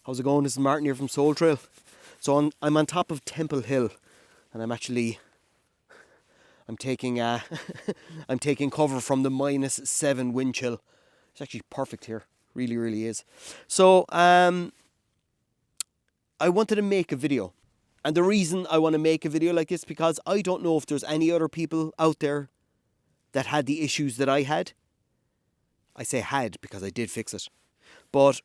How's it going? This is Martin here from Soul Trail. So I'm on top of Temple Hill, and I'm taking I'm taking cover from the -7 wind chill. It's actually perfect here, really, really is. So I wanted to make a video, and the reason I want to make a video like this because I don't know if there's any other people out there that had the issues that I had. I say had because I did fix it, but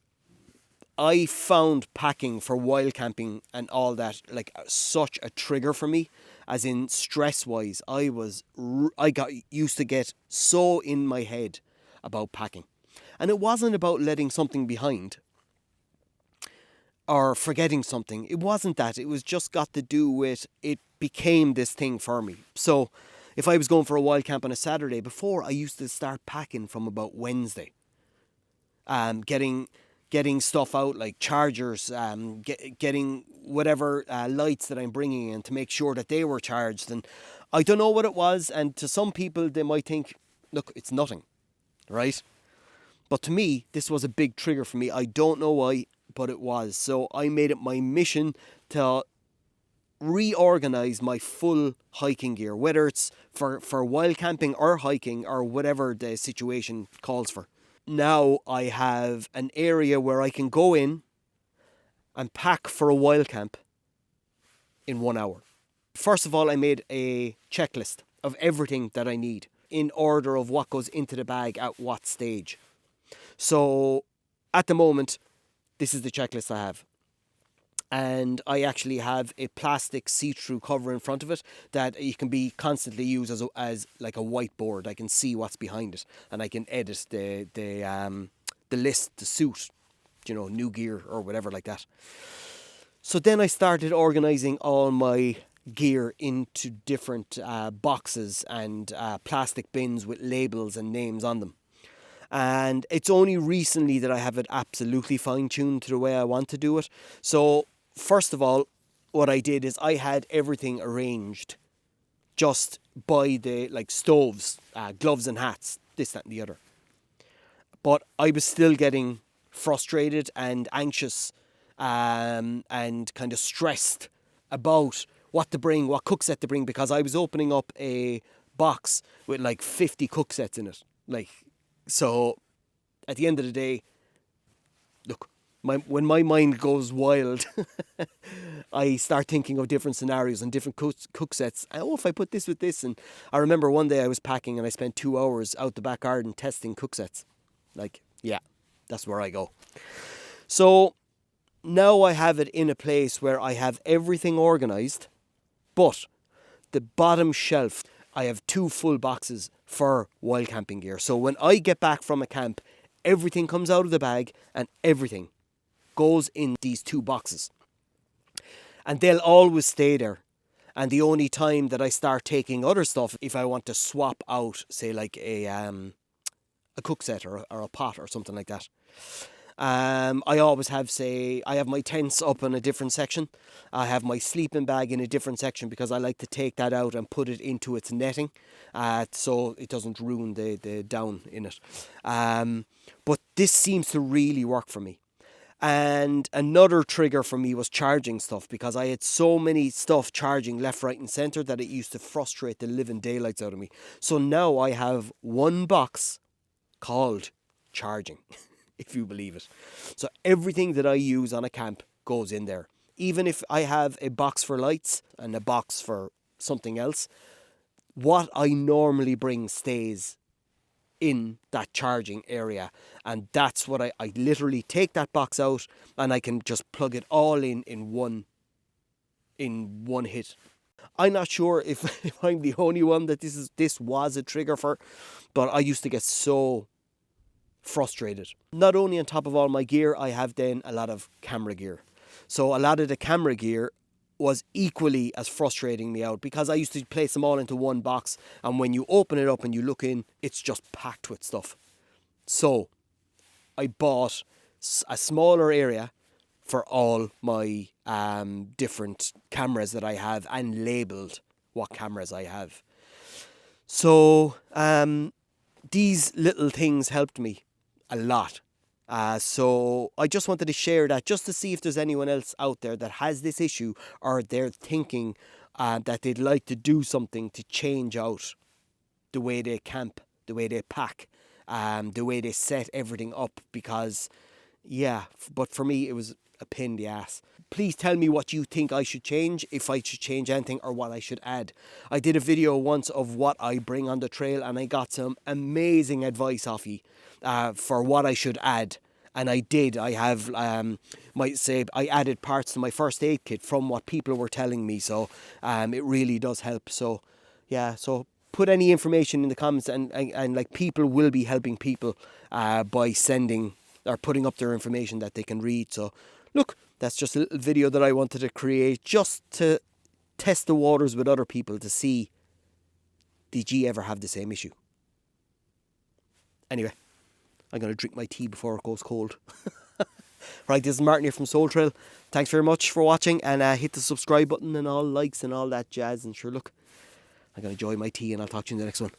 I found packing for wild camping and all that like such a trigger for me, as in stress wise. I got used to get so in my head about packing, and it wasn't about letting something behind or forgetting something. It wasn't that. It was just got to do with it became this thing for me. So if I was going for a wild camp on a Saturday, before I used to start packing from about Wednesday, getting stuff out like chargers, getting whatever lights that I'm bringing in to make sure that they were charged. And I don't know what it was, and to some people they might think, look, it's nothing, right? But to me, this was a big trigger for me. I don't know why, but it was. So I made it my mission to reorganize my full hiking gear, whether it's for wild camping or hiking or whatever the situation calls for. Now I have an area where I can go in and pack for a wild camp in 1 hour. First of all, I made a checklist of everything that I need in order of what goes into the bag at what stage. So at the moment, this is the checklist I have. And I actually have a plastic see-through cover in front of it that you can be constantly used as like a whiteboard. I can see what's behind it, and I can edit the list, the suit, new gear or whatever like that. So then I started organising all my gear into different boxes and plastic bins with labels and names on them. And it's only recently that I have it absolutely fine-tuned to the way I want to do it. So first of all, what I did is I had everything arranged just by the stoves, gloves and hats, this, that and the other. But I was still getting frustrated and anxious and kind of stressed about what to bring, what cook set to bring, because I was opening up a box with 50 cook sets in it. So at the end of the day, look, when my mind goes wild, I start thinking of different scenarios and different cook sets. Oh, if I put this with this. And I remember one day I was packing and I spent 2 hours out the back garden testing cook sets. Yeah, that's where I go. So now I have it in a place where I have everything organised, but the bottom shelf, I have 2 full boxes for wild camping gear. So when I get back from a camp, everything comes out of the bag and everything goes in these 2 boxes. And they'll always stay there. And the only time that I start taking other stuff, if I want to swap out, say a cook set or a pot or something like that. I always have, I have my tents up in a different section. I have my sleeping bag in a different section because I like to take that out and put it into its netting, so it doesn't ruin the down in it. But this seems to really work for me. And another trigger for me was charging stuff, because I had so many stuff charging left, right and centre that it used to frustrate the living daylights out of me. So now I have one box called charging. If you believe it. So everything that I use on a camp goes in there. Even if I have a box for lights and a box for something else, what I normally bring stays in that charging area. And that's what I literally take that box out and I can just plug it all in one hit. I'm not sure if I'm the only one that this was a trigger for, but I used to get so frustrated. Not only on top of all my gear, I have then a lot of camera gear. So a lot of the camera gear was equally as frustrating me out, because I used to place them all into one box, and when you open it up and you look in, it's just packed with stuff. So I bought a smaller area for all my different cameras that I have, and labelled what cameras I have. So these little things helped me a lot So I just wanted to share that just to see if there's anyone else out there that has this issue, or they're thinking that they'd like to do something to change out the way they camp, the way they pack, the way they set everything up. Because, yeah, but for me, it was a pain in the ass. Please tell me what you think I should change, if I should change anything or what I should add. I did a video once of what I bring on the trail, and I got some amazing advice off you for what I should add. And I did. I have, might say, I added parts to my first aid kit from what people were telling me. So it really does help. So, yeah, so put any information in the comments, and like, people will be helping people by sending or putting up their information that they can read. So look, that's just a little video that I wanted to create just to test the waters with other people to see, did you ever have the same issue? Anyway, I'm going to drink my tea before it goes cold. Right, this is Martin here from Soul Trail. Thanks very much for watching, and hit the subscribe button and all likes and all that jazz. And sure, look, I'm going to enjoy my tea, and I'll talk to you in the next one.